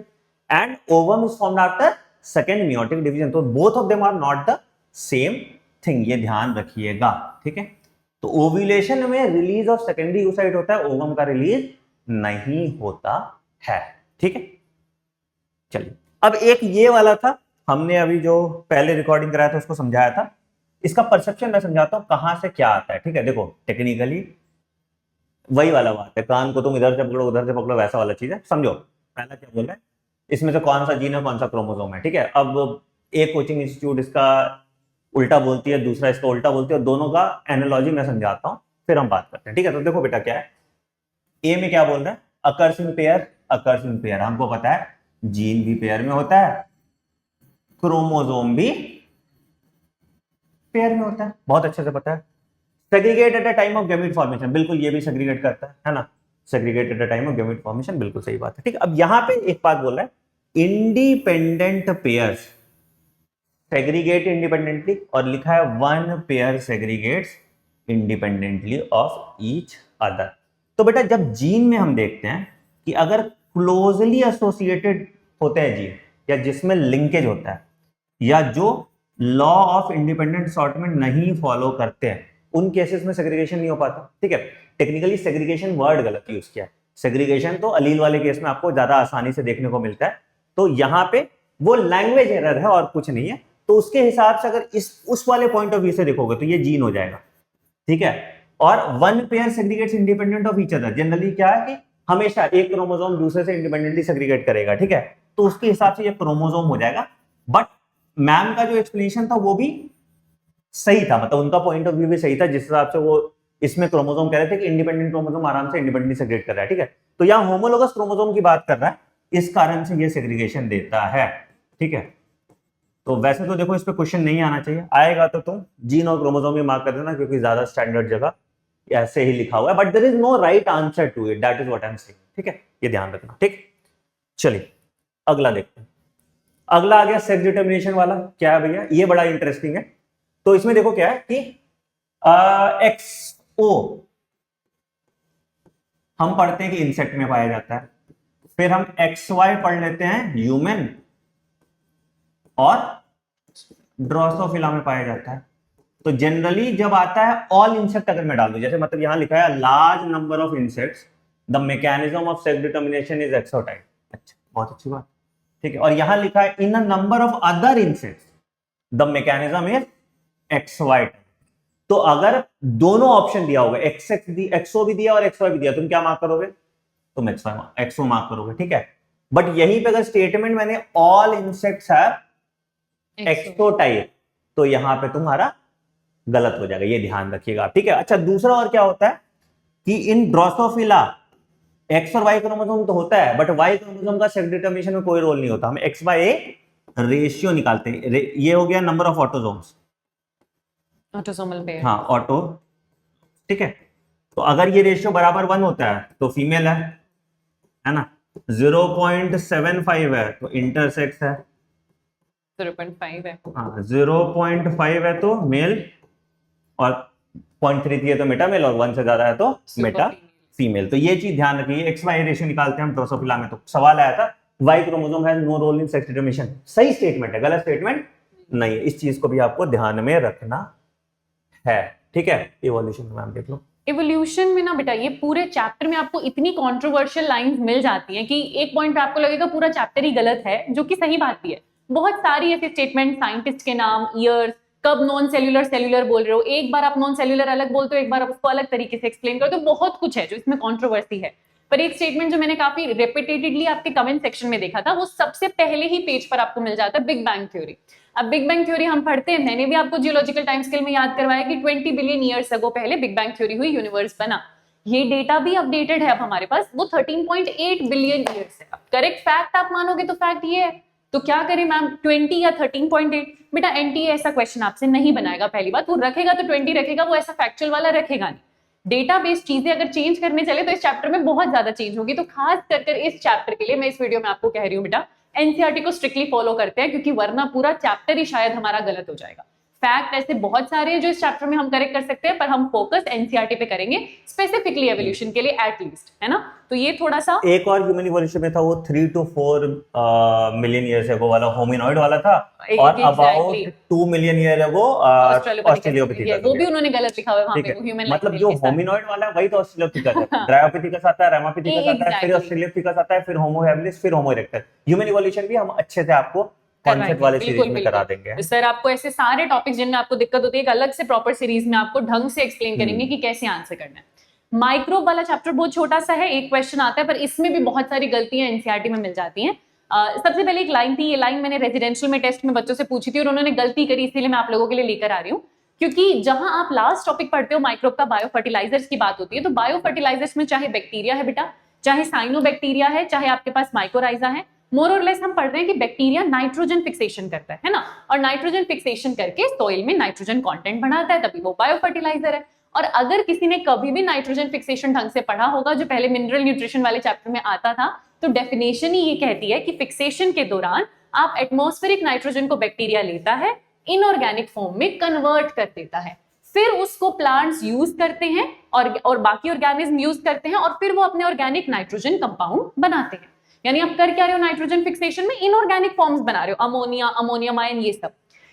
and ovum is formed after second meiotic division. तो both of them are not the same thing, ये ध्यान रखिएगा, ठीक है। तो ओव्यूलेशन में रिलीज ऑफ सेकेंडरी oocyte होता है, ओवम का रिलीज नहीं होता है। ठीक है, चलिए अब एक ये वाला था, हमने अभी जो पहले रिकॉर्डिंग कराया था उसको समझाया था। इसका परसेप्शन मैं समझाता हूं कहां से क्या आता है। ठीक है, देखो टेक्निकली वही वाला बात है, कान को तुम इधर से पकड़ो उधर से पकड़ो वैसा वाला चीज है। समझो पहला क्या बोल रहा है, इसमें से कौन सा जीन है कौन सा क्रोमोसोम है। ठीक है, अब एक कोचिंग इंस्टीट्यूट इसका उल्टा बोलती है, दूसरा इसका उल्टा बोलती है, और दोनों का एनालॉजी मैं समझाता हूं फिर हम बात करते हैं। ठीक है, तो देखो बेटा क्या है, ए में क्या बोल रहा है, occurs in pair, occurs in pair हमको पता है, जीन भी पेयर में होता है, क्रोमोसोम भी पेयर में होता है, बहुत अच्छे से पता है। Segregate at a time of gamete formation, बिल्कुल ये भी सेग्रीगेट करता है ना, segregate at a time of gamete formation, बिल्कुल सही बात है। ठीक है, अब यहां पे एक बात बोल रहा है, इंडिपेंडेंट पेयर्स सेग्रीगेट इंडिपेंडेंटली, और लिखा है one pair segregates independently of each other. तो बेटा जब जीन में हम देखते हैं कि अगर क्लोजली एसोसिएटेड होते हैं जीन, या जिसमें लिंकेज होता है, या जो लॉ ऑफ इंडिपेंडेंट सॉर्टमेंट नहीं फॉलो करते हैं, उन केसेस में सेग्रीगेशन नहीं हो पाता। ठीक है, टेक्निकली सेग्रीगेशन वर्ड गलत यूज किया है, सेग्रीगेशन तो अलील वाले केस में आपको ज्यादा आसानी से देखने को मिलता है, तो यहां पे वो लैंग्वेज एरर है और कुछ नहीं है। तो उसके हिसाब से अगर उस वाले पॉइंट ऑफ व्यू से देखोगे तो ये जीन हो जाएगा। ठीक है, और one pair segregates independent of each other, generally क्या है कि हमेशा एक क्रोमोसोम दूसरे से इंडिपेंडेंटली सेग्रीगेट करेगा। ठीक है, तो उसके हिसाब से ये क्रोमोसोम हो जाएगा। बट मैम का जो एक्सप्लेनेशन था वो भी सही था, मतलब उनका पॉइंट ऑफ व्यू भी सही था, जिस हिसाब से वो इसमें क्रोमोसोम कह रहे थे कि इंडिपेंडेंट क्रोमोसोम आराम से इंडिपेंडेंटली सेग्रीगेट कर रहा है। ठीक है, तो यहाँ होमोलोगस क्रोमोसोम की बात कर रहा है, इस कारण से ये सेग्रीगेशन देता है। ठीक है, तो वैसे तो देखो इस पे क्वेश्चन नहीं आना चाहिए, आएगा तो तुम जीन और क्रोमोसोम ही मार्क कर देना, क्योंकि ज्यादा स्टैंडर्ड जगह ऐसे ही लिखा हुआ है, but there is no right answer to it, that is what I am saying. ठीक है, ये ध्यान रखना। ठीक, चलिए अगला देखते हैं। अगला आ गया सेक्स डिटर्मिनेशन वाला, क्या है भैया, ये बड़ा इंटरेस्टिंग है। तो इसमें देखो क्या है कि एक्सओ हम पढ़ते हैं कि इंसेक्ट में पाया जाता है, फिर हम XY पढ़ लेते हैं ह्यूमन और ड्रोसोफिला में पाया जाता है। तो जनरली जब आता है ऑल इंसेक्ट अगर मैं डाल दूं, जैसे मतलब यहां लिखा है large number of insects, the mechanism of sex determination is XO type. अच्छा, बहुत अच्छी बात। ठीक है, और यहां लिखा है in a number of other insects the mechanism is XY। तो अगर दोनों ऑप्शन दिया होगा, एक्सओ भी दिया और XY भी दिया, तुम क्या मार्क करोगे, तुम एक्सओ मार्क करोगे। ठीक है, बट यहीं पे अगर स्टेटमेंट मैंने ऑल इंसेक्ट्स हैव एक्सोटाइप, तो यहां पे तुम्हारा गलत हो जाएगा, ये ध्यान रखिएगा। ठीक है, अच्छा दूसरा और क्या होता है कि इन ड्रोसोफिला एक्स और वाई क्रोमोसोम तो होता है, बट वाई क्रोमोसोम का सेक्स डिटर्मिनेशन में कोई रोल नहीं होता, हम XY रेशियो निकालते हैं। ये हो गया number of autosomes, autosomal pair. हाँ ऑटो। ठीक है, तो अगर ये रेशियो बराबर 1 होता है तो फीमेल है ना, 0.75 है तो इंटरसेक्स है, 0.5 है, हाँ 0.5 है तो मेल, और 0.33 है तो मेटा मेल, और 1 से ज्यादा है तो मेटा फीमेल। तो ये चीज ध्यान रखिए, XY रेशियो निकालते हैं हम ड्रोसोफिला में। तो सवाल आया था Y chromosome has no role in sex determination, सही स्टेटमेंट है, गलत स्टेटमेंट नहीं है, इस चीज को भी आपको ध्यान में रखना है। ठीक है, इवोल्यूशन में हम देख लो। इवोल्यूशन में ना बेटा, ये पूरे चैप्टर में आपको इतनी कंट्रोवर्शियल लाइंस मिल जाती हैं कि एक पॉइंट पे आपको लगेगा पूरा चैप्टर ही गलत है, जो कि सही बात भी है। बहुत सारी ऐसे स्टेटमेंट, साइंटिस्ट के नाम, ईयर्स, कब नॉन सेल्यूलर सेल्यूलर बोल रहे हो, एक बार आप नॉन सेल्यूलर अलग बोलते हो, एक बार आप उसको अलग तरीके से एक्सप्लेन करते हो, तो बहुत कुछ है जो इसमें कंट्रोवर्सी है। पर एक स्टेटमेंट जो मैंने काफी रिपीटेडली आपके कमेंट सेक्शन में देखा था, वो सबसे पहले ही पेज पर आपको मिल जाता है, बिग बैंग थ्योरी। अब बिग बैंग थ्योरी हम पढ़ते हैं, मैंने भी आपको जियोलॉजिकल टाइम स्केल में याद करवाया कि 20 बिलियन ईयर्स अगो पहले बिग बैंग थ्योरी हुई, यूनिवर्स बना। ये डेटा भी अपडेटेड है अब हमारे पास, वो 13.8 बिलियन ईयर्स है। करेक्ट फैक्ट आप मानोगे तो फैक्ट ये है, तो क्या करें मैम, 20 या 13.8? बेटा एनटीए ऐसा क्वेश्चन आपसे नहीं बनाएगा, पहली बात। वो रखेगा तो 20 रखेगा, वो ऐसा फैक्चुअल वाला रखेगा नहीं। डेटाबेस चीजें अगर चेंज करने चले तो इस चैप्टर में बहुत ज्यादा चेंज होगी। तो खास कर इस चैप्टर के लिए मैं इस वीडियो में आपको कह रही हूँ बेटा, एनसीईआरटी को स्ट्रिक्टली फॉलो करते हैं, क्योंकि वरना पूरा चैप्टर ही शायद हमारा गलत हो जाएगा। फैक्ट ऐसे बहुत सारे हैं जो इस चैप्टर में हम करेक्ट कर सकते हैं, पर हम फोकस एनसीईआरटी पे करेंगे स्पेसिफिकली एवोल्यूशन के लिए एटलीस्ट, है ना। तो ये थोड़ा सा एक और ह्यूमन इवोल्यूशन में था वो 3 to 4 मिलियन ईयर्स एगो वाला होमिनॉइड वाला था, और अबाउट 2 मिलियन ईयर एगो ऑस्ट्रेलियोपिथेकस। वो भी उन्होंने गलत लिखा हुआ है वहां पे, वो ह्यूमन मतलब जो होमिनॉइड वाला है वही तो ऑस्ट्रेलियोपिथेकस है। ड्रायोपिथेकस आता है, रैमापिथेकस आता है, फिर ऑस्ट्रेलियोपिथेकस आता है, फिर होमो हैबिलिस, फिर होमो इरेक्टस। ह्यूमन इवोल्यूशन भी हम अच्छे से आपको कॉन्सेप्ट वाले सीरीज में करा देंगे। तो सर आपको ऐसे सारे टॉपिक्स जिनमें आपको दिक्कत होती है, एक अलग से प्रॉपर सीरीज में आपको ढंग से एक्सप्लेन करेंगे कि कैसे आंसर करना है। माइक्रोब वाला चैप्टर बहुत छोटा सा है, एक क्वेश्चन आता है, पर इसमें भी बहुत सारी गलतियां एनसीईआरटी में मिल जाती हैं। सबसे पहले एक लाइन थी, ये लाइन मैंने रेजिडेंशियल में टेस्ट में बच्चों से पूछी थी और उन्होंने गलती करी, इसलिए मैं आप लोगों के लिए लेकर आ रही हूँ। क्योंकि जहां आप लास्ट टॉपिक पढ़ते हो माइक्रोब का, बायो फर्टिलाइजर्स की बात होती है, तो बायो फर्टिलाइजर्स में चाहे बैक्टीरिया है बेटा, चाहे साइनोबैक्टीरिया है, चाहे आपके पास माइकोराइजा है, मोर और लेस हम पढ़ रहे हैं कि बैक्टीरिया नाइट्रोजन फिक्सेशन करता है ना, और नाइट्रोजन फिक्सेशन करके सॉइल में नाइट्रोजन कंटेंट बढ़ाता है, तभी वो बायो फर्टिलाइजर है। और अगर किसी ने कभी भी नाइट्रोजन फिक्सेशन ढंग से पढ़ा होगा, जो पहले मिनरल न्यूट्रिशन वाले चैप्टर में आता था, तो डेफिनेशन ही ये कहती है कि फिक्सेशन के दौरान आप एटमॉस्फेरिक नाइट्रोजन को बैक्टीरिया लेता है, इनऑर्गेनिक फॉर्म में कन्वर्ट कर देता है, फिर उसको प्लांट्स यूज करते हैं और बाकी ऑर्गेनिज्म यूज करते हैं, और फिर वो अपने ऑर्गेनिक नाइट्रोजन कंपाउंड बनाते हैं। यानी आप कर क्या रहे हो नाइट्रोजन फिक्सेशन में, इनऑर्गेनिक फॉर्म्स बना रहे हो, अमोनिया, अमोनियम आयन, ये सब।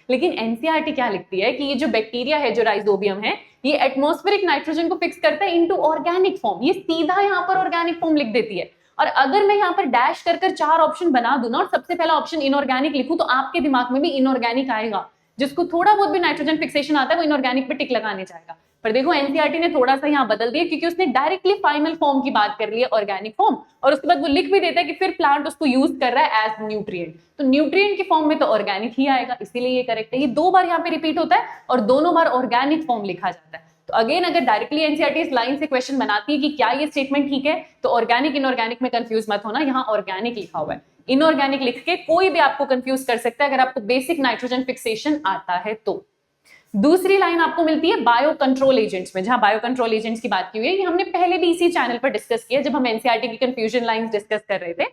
लेकिन एनसीईआरटी क्या लिखती है कि ये जो बैक्टीरिया है, जो राइजोबियम है, ये एटमॉस्फेरिक नाइट्रोजन को फिक्स करता है इनटू ऑर्गेनिक फॉर्म। ये सीधा यहाँ पर ऑर्गेनिक फॉर्म लिख देती है। और अगर मैं यहाँ पर डैश कर 4 ऑप्शन बना दूं ना, और सबसे पहला ऑप्शन इनऑर्गेनिक लिखूं, तो आपके दिमाग में भी इनऑर्गेनिक आएगा। जिसको थोड़ा बहुत भी नाइट्रोजन फिक्सेशन आता है वो इनऑर्गेनिक पे टिक लगाने जाएगा। पर देखो एनसीईआरटी ने थोड़ा सा यहाँ बदल दिया, क्योंकि उसने डायरेक्टली फाइनल फॉर्म की बात कर ली है, ऑर्गेनिक फॉर्म, और उसके बाद वो लिख भी देता है कि फिर प्लांट उसको यूज कर रहा है एज न्यूट्रिएंट, तो न्यूट्रिएंट की फॉर्म में तो ऑर्गेनिक ही आएगा, इसीलिए ये करेक्ट है। ये 2 बार यहाँ पे रिपीट होता है और दोनों बार ऑर्गेनिक फॉर्म लिखा जाता है। तो अगेन अगर डायरेक्टली एनसीईआरटी इस लाइन से क्वेश्चन बनाती है कि क्या ये स्टेटमेंट ठीक है, तो ऑर्गेनिक इनऑर्गेनिक में कंफ्यूज मत होना, यहाँ ऑर्गेनिक लिखा हुआ है। इनऑर्गेनिक लिख के कोई भी आपको कंफ्यूज कर सकता है अगर आपको बेसिक नाइट्रोजन फिक्सेशन आता है तो। दूसरी लाइन आपको मिलती है बायो कंट्रोल एजेंट्स में, जहां बायो कंट्रोल एजेंट्स की बात की हुई है। ये हमने पहले भी इसी चैनल पर डिस्कस किया जब हम एनसीईआरटी की कंफ्यूजन लाइंस डिस्कस कर रहे थे।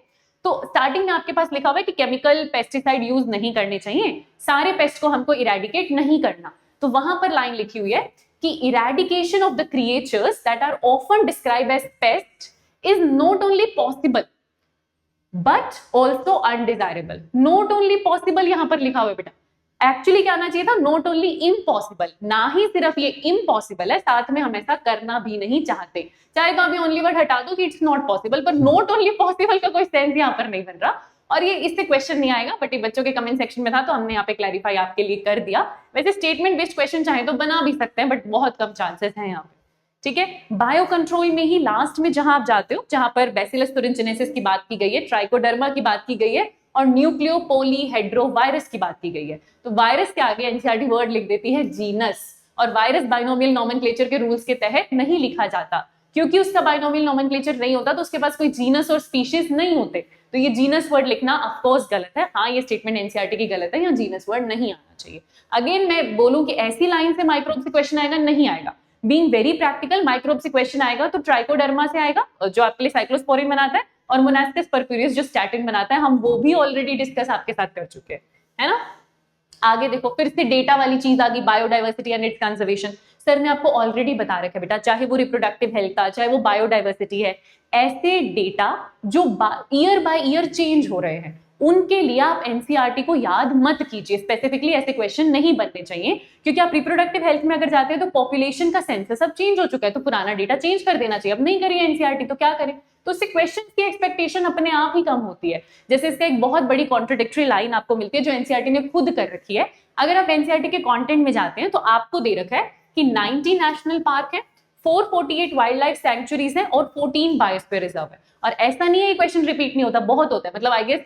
तो स्टार्टिंग में आपके पास लिखा हुआ है कि केमिकल पेस्टिसाइड यूज नहीं करने चाहिए, सारे पेस्ट को हमको इरेडिकेट नहीं करना। तो वहां पर लाइन लिखी हुई है कि eradication of the creatures that are often describe as pest is not only possible but also undesirable. Not only possible यहां पर लिखा हुआ है बेटा, एक्चुअली क्या आना चाहिए था, नॉट ओनली इम्पॉसिबल। ना ही सिर्फ ये इम्पॉसिबल है, साथ में हम ऐसा करना भी नहीं चाहते। चाहे तो अभी ओनली वर्ड हटा दो कि इट्स नॉट पॉसिबल, पर नॉट ओनली पॉसिबल का कोई सेंस यहाँ पर नहीं बन रहा। और ये इससे क्वेश्चन नहीं आएगा, बट ये बच्चों के कमेंट सेक्शन में था तो हमने यहाँ पे क्लैरिफाई आपके लिए कर दिया। वैसे स्टेटमेंट बेस्ड क्वेश्चन चाहे तो बना भी सकते हैं, बट बहुत कम चांसेस हैं यहाँ पे। ठीक है, बायो कंट्रोल में ही लास्ट में जहां आप जाते हो, जहां पर बैसिलस तुरिनचिनेसिस की बात की गई है, ट्राइकोडर्मा की बात की गई है, और न्यूक्लियोपोलीहेड्रोवायरस की बात की गई है, तो वायरस के आगे एनसीईआरटी वर्ड लिख देती है जीनस। और वायरस बाइनोमियल नोमेनक्लेचर के रूल्स के तहत नहीं लिखा जाता, क्योंकि उसका बाइनोमियल नोमेनक्लेचर नहीं होता तो उसके पास कोई जीनस और स्पीशीज नहीं होते। तो ये जीनस वर्ड लिखना ऑफ कोर्स गलत है। हाँ, ये स्टेटमेंट एनसीईआरटी की गलत है, यहाँ जीनस वर्ड नहीं आना चाहिए। अगेन मैं बोलूं कि ऐसी लाइन से माइक्रोब से क्वेश्चन आएगा, नहीं आएगा। बीइंग वेरी प्रैक्टिकल, माइक्रोब से क्वेश्चन आएगा तो ट्राइकोडर्मा से आएगा जो आपके लिए साइक्लोस्पोरिन बनाता है, और मोनास्कस परफ्यूरियस जो स्टैटिन बनाता है, हम वो भी ऑलरेडी डिस्कस आपके साथ कर चुके हैं, है ना। आगे देखो, फिर से डेटा वाली चीज आ गई, biodiversity and it's conservation. Sir ने आपको ऑलरेडी बता रखा है बेटा, चाहे वो रिप्रोडक्टिव हेल्थ था, चाहे वो बायोडाइवर्सिटी है, ऐसे डेटा जो ईयर बाय ईयर चेंज हो रहे हैं, उनके लिए आप एनसीईआरटी को याद मत कीजिए। स्पेसिफिकली ऐसे क्वेश्चन नहीं बनने चाहिए, क्योंकि आप रिप्रोडक्टिव हेल्थ में अगर जाते हैं तो पॉपुलेशन का सेंसस अब चेंज हो चुका है, तो पुराना डेटा चेंज कर देना चाहिए। अब नहीं करिए एनसीईआरटी तो क्या करें, तो उससे क्वेश्चंस की एक्सपेक्टेशन अपने आप ही कम होती है। जैसे इसका एक बहुत बड़ी कॉन्ट्रडिक्टरी लाइन आपको मिलती है जो एनसीईआरटी ने खुद कर रखी है। अगर आप एनसीईआरटी के कंटेंट में जाते हैं तो आपको दे रखा है कि 90 नेशनल पार्क है, 448 वाइल्ड लाइफ सेंचुरीज है और 14 बायोस्फीयर रिजर्व है। और ऐसा नहीं है ये क्वेश्चन रिपीट नहीं होता, बहुत होता है। मतलब आई गेस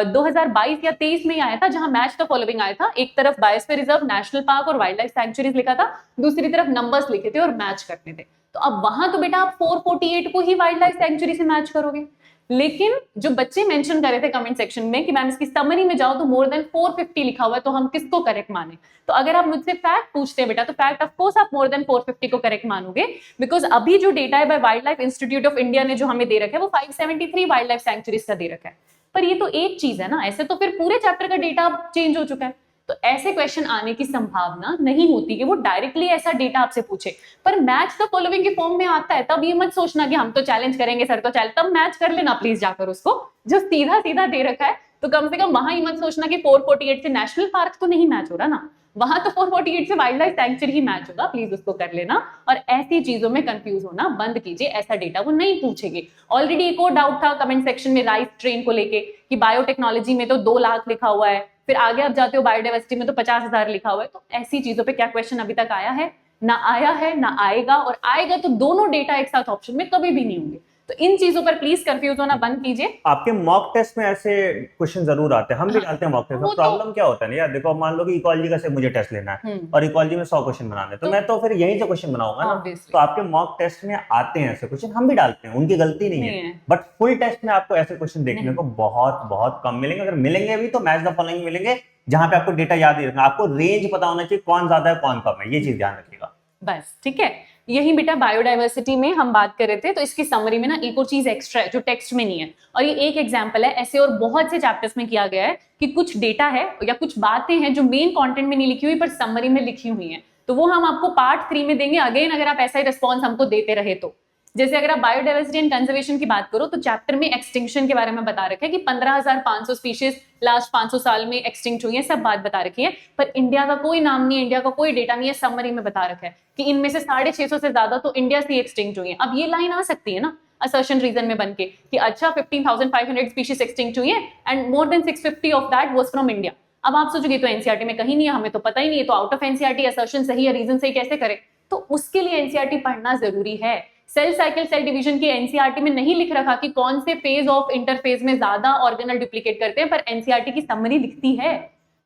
2022 या 23 में ही आया था, जहां मैच द फॉलोइंग आया था। एक तरफ बायोस्फीयर रिजर्व, नेशनल पार्क और वाइल्ड लाइफ सेंचुरीज लिखा था, दूसरी तरफ नंबर्स लिखे थे और मैच करने थे। तो अब वहां तो बेटा आप 448 को ही वाइल्ड लाइफ सेंचुरी से मैच करोगे। लेकिन जो बच्चे मेंशन कर रहे थे कमेंट सेक्शन में कि मैम इसकी समरी में जाओ तो मोर देन 450 लिखा हुआ है, तो हम किसको करेक्ट माने। तो अगर आप मुझसे फैक्ट पूछते हैं बेटा, तो फैक्ट ऑफ कोर्स आप मोर देन 450 को करेक्ट मानोगे, बिकॉज अभी जो डेटा है by wild life institute of India ने जो हमें दे रखा है वो 573 वाइल्ड लाइफ सेंचुरीज का दे रखा है। पर ये तो एक चीज है ना, ऐसे तो फिर पूरे चैप्टर का डेटा चेंज हो चुका है। तो ऐसे क्वेश्चन आने की संभावना नहीं होती कि वो डायरेक्टली ऐसा डेटा आपसे पूछे। पर मैच द फॉलोइंग के फॉर्म में आता है, तब ये मत सोचना कि हम तो चैलेंज करेंगे सर, तो चैलेंज, तब मैच कर लेना प्लीज जाकर उसको, जो सीधा सीधा दे रखा है। तो कम से कम वहां ही मत सोचना कि 448 से नेशनल पार्क तो नहीं मैच हो रहा ना, वहां तो 448 से वाइल्ड लाइफ सेंचुरी ही मैच होगा, प्लीज उसको कर लेना। और ऐसी चीजों में कंफ्यूज होना बंद कीजिए, ऐसा डेटा वो नहीं पूछेंगे। ऑलरेडी एक और डाउट था कमेंट सेक्शन में राइस ट्रेन को लेके कि बायोटेक्नोलॉजी में तो 2 लाख लिखा हुआ है, फिर आगे आप जाते हो बायोडाइवर्सिटी में तो 50,000 लिखा हुआ है। तो ऐसी चीजों पे क्या क्वेश्चन अभी तक आया है? ना आया है, ना आएगा, और आएगा तो दोनों डेटा एक साथ ऑप्शन में कभी भी नहीं होंगे। तो इन चीजों पर प्लीज कंफ्यूज होना बंद कीजिए। आपके मॉक टेस्ट में ऐसे क्वेश्चन जरूर आते हैं, हम भी डालते हैं मॉक टेस्ट में। प्रॉब्लम क्या होता है ना यार, देखो मान लो कि इकोलॉजी का से मुझे टेस्ट लेना है और इकोलॉजी में 100 क्वेश्चन बनाने हैं, तो मैं तो फिर यहीं से क्वेश्चन बनाऊंगा ना। तो आपके मॉक टेस्ट में आते हैं ऐसे क्वेश्चन, हम भी डालते हैं, उनकी गलती नहीं है। बट फुल टेस्ट में आपको ऐसे क्वेश्चन देखने को बहुत बहुत कम मिलेंगे। अगर मिलेंगे भी तो मैच द फॉलोइंग मिलेंगे, जहां पे आपको डेटा याद नहीं रखना, आपको रेंज पता होना चाहिए कौन ज्यादा है कौन कम है, ये चीज ध्यान रखिएगा बस। ठीक है, यही बेटा बायोडाइवर्सिटी में हम बात कर रहे थे। तो इसकी समरी में ना एक और चीज एक्स्ट्रा है जो टेक्स्ट में नहीं है, और ये एक एग्जांपल है। ऐसे और बहुत से चैप्टर्स में किया गया है कि कुछ डेटा है या कुछ बातें हैं जो मेन कंटेंट में नहीं लिखी हुई पर समरी में लिखी हुई हैं, तो वो हम आपको पार्ट 3 में देंगे अगेन, अगर आप ऐसा ही रिस्पॉन्स हमको देते रहे तो। जैसे अगर आप बायोडाइवर्सिटी एंड कंजर्वेशन की बात करो तो चैप्टर में एक्सटिंक्शन के बारे में बता रखा है कि 15,500 स्पीशीज लास्ट 500 साल में एक्सटिंक्ट हुई है, सब बात बता रखी है। पर इंडिया का कोई नाम नहीं है, इंडिया का कोई डेटा नहीं है। समरी में बता रखा है कि इनमें से 650 से ज्यादा तो इंडिया से एक्सटिंक्ट हुई है। अब ये लाइन आ सकती है ना असर्शन रीजन में बनके कि अच्छा 15,500 स्पीशीज एक्सटिंक्ट हुई है and more than 650 of that was from India. अब आप सोचोगे तो एनसीईआरटी में कहीं नहीं है, हमें तो पता ही नहीं है, तो आउट ऑफ एनसीईआरटी असर्शन सही है, रीजन सही कैसे करें? तो उसके लिए एनसीईआरटी पढ़ना जरूरी है। सेल साइकिल सेल डिवीजन की एनसीईआरटी में नहीं लिख रखा कि कौन से फेज ऑफ इंटरफेज में ज्यादा ऑर्गेनल डुप्लीकेट करते हैं, पर एनसीईआरटी की समरी लिखती है।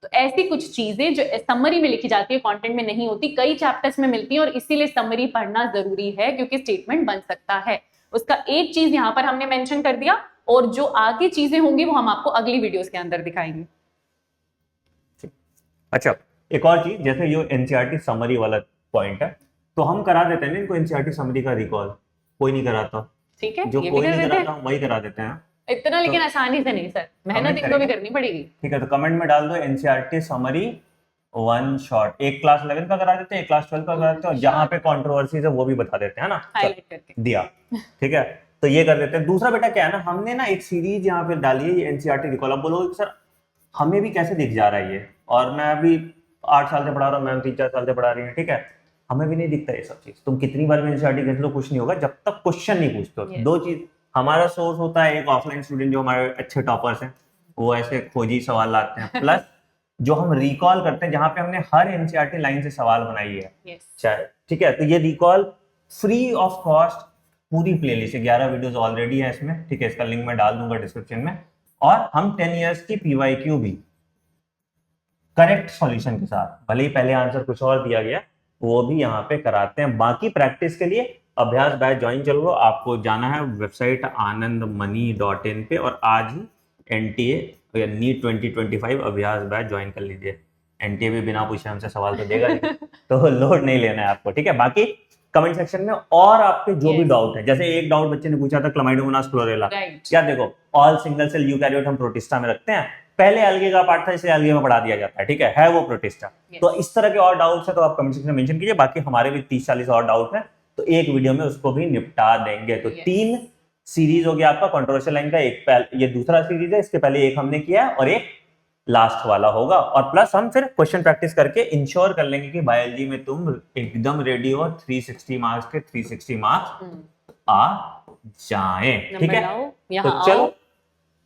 तो ऐसी कुछ चीजें जो समरी में लिखी जाती है कंटेंट में नहीं होती, कई चैप्टर्स में मिलती है, और इसीलिए समरी पढ़ना जरूरी है क्योंकि स्टेटमेंट बन सकता है। उसका एक चीज यहाँ पर हमने मेंशन कर दिया, और जो आगे चीजें होंगी वो हम आपको अगली वीडियोस के अंदर दिखाएंगे। अच्छा, एक और चीज, जैसे ये एनसीईआरटी समरी वाला पॉइंट है, तो हम करा देते हैं ना इनको एनसीईआरटी समरी का रिकॉल, कोई नहीं कराता। ठीक है, जो कोई नहीं कराता वही करा देते हैं इतना, लेकिन आसानी से नहीं सर, मेहनत इनको भी करनी पड़ेगी। ठीक है, तो कमेंट में डाल दो एनसीईआरटी समरी 1 शॉट। एक क्लास 11 का करा देते हैं, एक क्लास 12 का करा देते हैं, और जहां पे कंट्रोवर्सीज है वो भी बता देते हैं ना, हाईलाइट करके दिया। ठीक है, तो ये कर देते हैं। दूसरा बेटा क्या है ना, हमने ना एक सीरीज यहाँ पे डाली है एनसीईआरटी रिकॉल। अब बोलोगे सर हमें भी कैसे दिख जा रहा है ये, और मैं अभी 8 साल से पढ़ा रहा हूँ, मैम 3-4 साल से पढ़ा रही है, ठीक है, हमें भी नहीं दिखता ये सब चीज। तुम कितनी बार भी एनसीईआरटी देख लो, कुछ नहीं होगा जब तक क्वेश्चन नहीं पूछते हो। दो चीज, हमारा सोर्स होता है एक ऑफलाइन स्टूडेंट जो हमारे अच्छे टॉपर्स हैं, वो ऐसे खोजी सवाल लाते हैं, प्लस जो हम रिकॉल करते हैं जहां पे हमने हर एनसीईआरटी लाइन से सवाल बनाई है। चाहे ठीक है, तो ये रिकॉल फ्री ऑफ कॉस्ट, पूरी प्लेलिस्ट 11 वीडियोस ऑलरेडी है इसमें, ठीक है, इसका लिंक मैं डाल दूंगा डिस्क्रिप्शन में। और हम 10 इयर्स की पीवाईक्यू भी करेक्ट सॉल्यूशन के साथ, भले ही पहले आंसर कुछ और दिया गया, वो भी यहाँ पे कराते हैं। बाकी प्रैक्टिस के लिए अभ्यास बैच ज्वाइन कर लो। आपको जाना है वेबसाइट anandmani.in पे, और आज ही एनटीए या नीट 2025 अभ्यास बैच ज्वाइन कर लीजिए। एनटीए भी बिना पूछे हमसे सवाल तो देगा नहीं, तो लोड नहीं लेना है आपको, ठीक है। बाकी कमेंट सेक्शन में और आपके जो भी डाउट है, जैसे एक डाउट बच्चे ने पूछा था क्लमाइडोमोनास क्लोरेला, क्या देखो ऑल सिंगल सेल यूकैरियोट हम प्रोटिस्टा में रखते हैं, पहले अलगे का पार्ट था इसलिए अलगे में पढ़ा दिया जाता है, ठीक है वो प्रोटिस्टा। तो इस तरह के और डाउट्स है तो आप कमेंट सेक्शन में मेंशन कीजिए। बाकी हमारे भी 30-40 और डाउट है, तो एक वीडियो में उसको भी निपटा देंगे। तो 3 सीरीज हो गया आपका कंट्रोवर्शियल लाइन का, एक ये दूसरा सीरीज है, इसके पहले एक हमने किया है और एक लास्ट वाला होगा। और प्लस हम फिर क्वेश्चन प्रैक्टिस करके इंश्योर कर लेंगे कि बायोलॉजी में तुम एकदम रेडी हो, 360 मार्क्स के 360 मार्क्स आ जाए, ठीक है। तो चलो,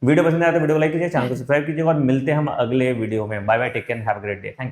वीडियो पसंद आया तो वीडियो को लाइक कीजिए, चैनल को सब्सक्राइब कीजिए, और मिलते हैं हम अगले वीडियो में। Bye bye, take care, have a great day, thank you.